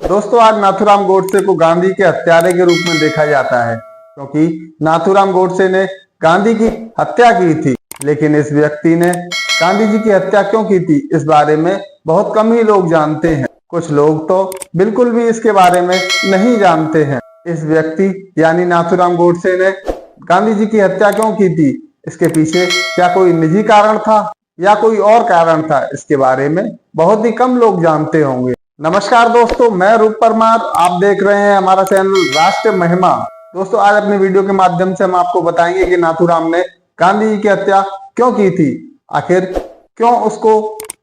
दोस्तों, आज नाथूराम गोडसे को गांधी के हत्यारे के रूप में देखा जाता है, क्योंकि नाथूराम गोडसे ने गांधी की हत्या की थी। लेकिन इस व्यक्ति ने गांधी जी की हत्या क्यों की थी, इस बारे में बहुत कम ही लोग जानते हैं। कुछ लोग तो बिल्कुल भी इसके बारे में नहीं जानते हैं। इस व्यक्ति यानी नाथूराम गोडसे ने गांधी जी की हत्या क्यों की थी, इसके पीछे क्या कोई निजी कारण था या कोई और कारण था, इसके बारे में बहुत ही कम लोग जानते होंगे। नमस्कार दोस्तों, मैं रूप परमार, आप देख रहे हैं हमारा चैनल राष्ट्र महिमा। दोस्तों, आज अपने वीडियो के माध्यम से हम आपको बताएंगे कि नाथूराम ने गांधी जी की हत्या क्यों की थी। आखिर क्यों उसको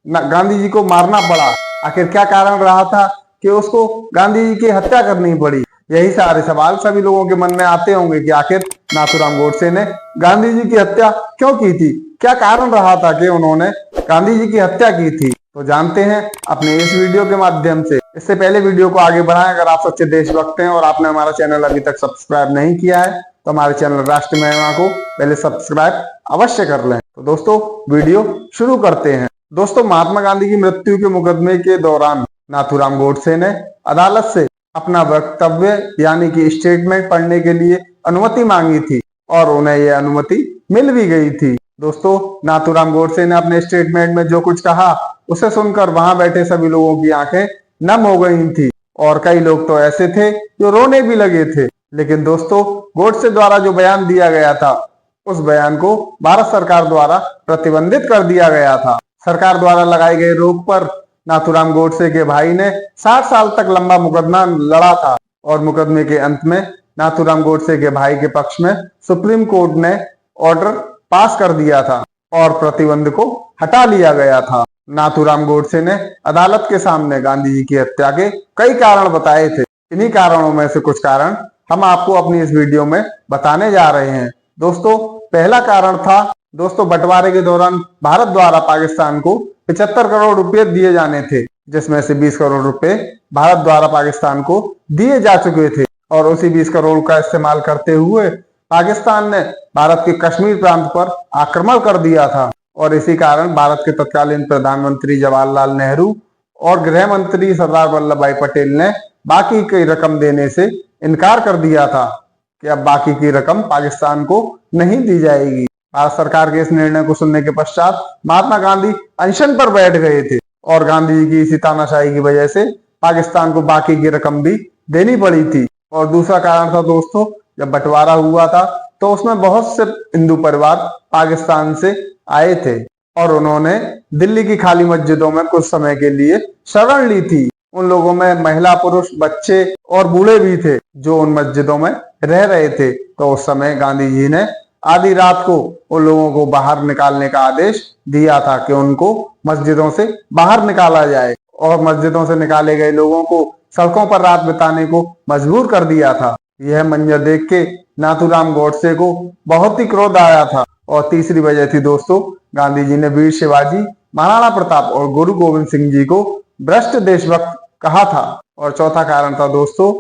गांधी जी को मारना पड़ा, आखिर क्या कारण रहा था कि उसको गांधी जी की हत्या करनी पड़ी। यही सारे सवाल सभी लोगों के मन में आते होंगे कि आखिर नाथूराम गोडसे ने गांधी जी की हत्या क्यों की थी, क्या कारण रहा था कि उन्होंने गांधी जी की हत्या की थी। तो जानते हैं अपने इस वीडियो के माध्यम से। इससे पहले वीडियो को आगे बढ़ाएं, अगर आप सच्चे देशभक्त हैं और आपने हमारा चैनल अभी तक सब्सक्राइब नहीं किया है तो हमारे चैनल राष्ट्र महिमा को पहले सब्सक्राइब अवश्य कर लें। तो दोस्तों, वीडियो शुरू करते हैं। दोस्तों, महात्मा गांधी की मृत्यु के मुकदमे के दौरान नाथूराम गोडसे ने अदालत से अपना वक्तव्य यानी कि स्टेटमेंट पढ़ने के लिए अनुमति मांगी थी और उन्हें यह अनुमति मिल भी गई थी। दोस्तों, नाथूराम गोडसे ने अपने स्टेटमेंट में जो कुछ कहा उसे सुनकर वहां बैठे सभी लोगों की आंखें नम हो गई थी और कई लोग तो ऐसे थे जो रोने भी लगे थे। लेकिन दोस्तों, गोडसे द्वारा जो बयान दिया गया था उस बयान को भारत सरकार द्वारा प्रतिबंधित कर दिया गया था। सरकार द्वारा लगाई गई रोक पर नाथूराम गोडसे के भाई ने 60 साल तक लंबा मुकदमा लड़ा था और मुकदमे के अंत में नाथूराम गोडसे के भाई के पक्ष में सुप्रीम कोर्ट ने ऑर्डर पास कर दिया था और प्रतिबंध को हटा लिया गया था। नाथूराम गोडसे ने अदालत के सामने गांधी जी की हत्या के कई कारण बताए थे। इन्हीं कारणों में से कुछ कारण हम आपको अपनी इस वीडियो में बताने जा रहे हैं। दोस्तों, पहला कारण था बंटवारे के दौरान भारत द्वारा पाकिस्तान को 75 करोड़ रुपए दिए जाने थे, जिसमें से 20 करोड़ रुपए भारत द्वारा पाकिस्तान को दिए जा चुके थे और उसी 20 करोड़ का इस्तेमाल करते हुए पाकिस्तान ने भारत के कश्मीर प्रांत पर आक्रमण कर दिया था और इसी कारण भारत के तत्कालीन प्रधानमंत्री जवाहरलाल नेहरू और गृह मंत्री सरदार वल्लभ भाई पटेल ने बाकी की रकम देने से इनकार कर दिया था कि अब बाकी की रकम पाकिस्तान को नहीं दी जाएगी। भारत सरकार के इस निर्णय को सुनने के पश्चात महात्मा गांधी अनशन पर बैठ गए थे और गांधी जी की इसी तानाशाही की वजह से पाकिस्तान को बाकी की रकम भी देनी पड़ी थी। और दूसरा कारण था दोस्तों, जब बंटवारा हुआ था तो उसमें बहुत से हिंदू परिवार पाकिस्तान से आए थे और उन्होंने दिल्ली की खाली मस्जिदों में कुछ समय के लिए शरण ली थी। उन लोगों में महिला, पुरुष, बच्चे और बूढ़े भी थे जो उन मस्जिदों में रह रहे थे। तो उस समय गांधी जी ने आधी रात को उन लोगों को बाहर निकालने का आदेश दिया था कि उनको मस्जिदों से बाहर निकाला जाए और मस्जिदों से निकाले गए लोगों को सड़कों पर रात बिताने को मजबूर कर दिया था। यह मंजर देख के नाथूराम गोडसे को बहुत ही क्रोध आया था। और तीसरी वजह थी दोस्तों, गांधी जी ने वीर शिवाजी, महाराणा प्रताप और गुरु गोविंद सिंह जी को भ्रष्ट देशभक्त कहा था। और चौथा कारण था दोस्तों,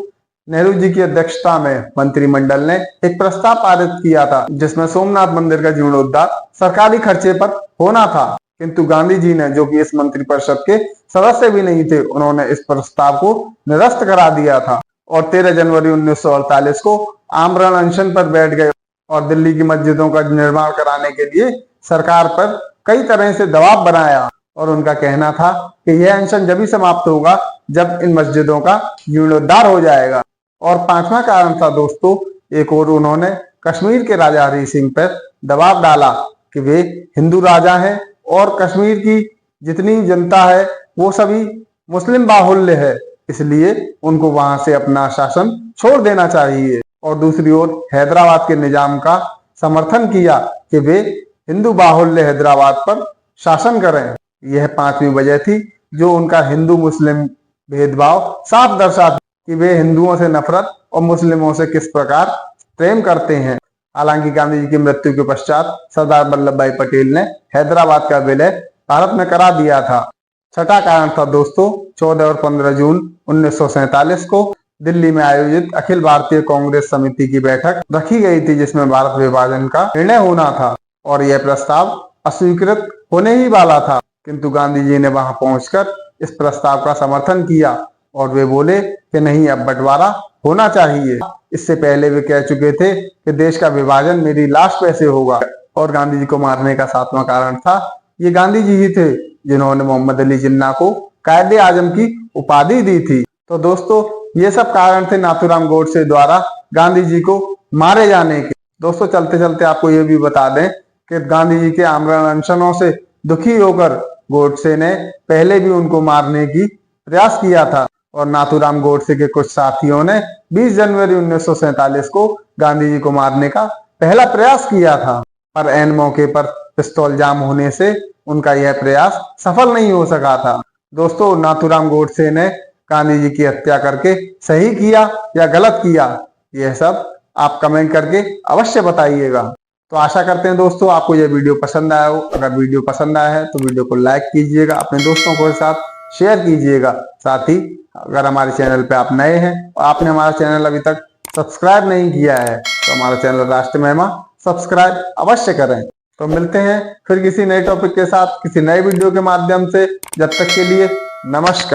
नेहरू जी की अध्यक्षता में मंत्रिमंडल ने एक प्रस्ताव पारित किया था जिसमें सोमनाथ मंदिर का जीर्णोद्धार सरकारी खर्चे पर होना था, किंतु गांधी जी ने, जो कि इस मंत्रिपरिषद के सदस्य भी नहीं थे, उन्होंने इस प्रस्ताव को निरस्त करा दिया था और 13 जनवरी 1948 को आमरण अनशन पर बैठ गए और दिल्ली की मस्जिदों का निर्माण कराने के लिए सरकार पर कई तरह से दबाव बनाया। और उनका कहना था कि यह अनशन जब ही समाप्त होगा जब इन मस्जिदों का जीर्णोद्धार हो जाएगा। और पांचवा कारण था दोस्तों, एक और उन्होंने कश्मीर के राजा हरि सिंह पर दबाव डाला कि वे हिंदू राजा हैं और कश्मीर की जितनी जनता है वो सभी मुस्लिम बाहुल्य है, इसलिए उनको वहां से अपना शासन छोड़ देना चाहिए। और दूसरी ओर हैदराबाद के निजाम का समर्थन किया कि वे हिंदू बाहुल्य हैदराबाद पर शासन करें। यह पांचवी वजह थी जो उनका हिंदू मुस्लिम भेदभाव साफ दर्शाती कि वे हिंदुओं से नफरत और मुस्लिमों से किस प्रकार प्रेम करते हैं। हालांकि गांधी जी की मृत्यु के पश्चात सरदार वल्लभ भाई पटेल ने हैदराबाद का विलय भारत में करा दिया था। छठा कारण था दोस्तों, 14 और 15 जून 1947 को दिल्ली में आयोजित अखिल भारतीय कांग्रेस समिति की बैठक रखी गई थी जिसमें भारत विभाजन का निर्णय होना था और यह प्रस्ताव अस्वीकृत होने ही वाला था, किंतु गांधी जी ने वहां पहुंचकर इस प्रस्ताव का समर्थन किया और वे बोले कि नहीं, अब बंटवारा होना चाहिए। इससे पहले वे कह चुके थे कि देश का विभाजन मेरी लाश पे से होगा। और गांधी जी को मारने का 7वां कारण था, ये गांधी जी ही थे जिन्होंने मोहम्मद अली जिन्ना को कायदे आजम की उपाधि दी थी। तो दोस्तों, ये सब कारण थे नाथूराम गोडसे द्वारा गांधी जी को मारे जाने के। दोस्तों, चलते चलते आपको ये भी बता दें कि गांधी जी के आमरण अनशनों से दुखी होकर गोडसे ने पहले भी उनको मारने की प्रयास किया था और नाथूराम गोडसे के कुछ साथियों ने 20 जनवरी 1947 को गांधी जी को मारने का पहला प्रयास किया था, पर ऐन मौके पर पिस्तौल जाम होने से उनका यह प्रयास सफल नहीं हो सका था। दोस्तों, नाथूराम गोडसे ने गांधी जी की हत्या करके सही किया या गलत किया, यह सब आप कमेंट करके अवश्य बताइएगा। तो आशा करते हैं दोस्तों आपको यह वीडियो पसंद आया हो। अगर वीडियो पसंद आया है तो वीडियो को लाइक कीजिएगा, अपने दोस्तों के साथ शेयर कीजिएगा। साथ ही अगर हमारे चैनल पे आप नए हैं और आपने हमारा चैनल अभी तक सब्सक्राइब नहीं किया है तो हमारा चैनल राष्ट्र महिमा सब्सक्राइब अवश्य करें। तो मिलते हैं फिर किसी नए टॉपिक के साथ, किसी नए वीडियो के माध्यम से। जब तक के लिए नमस्कार।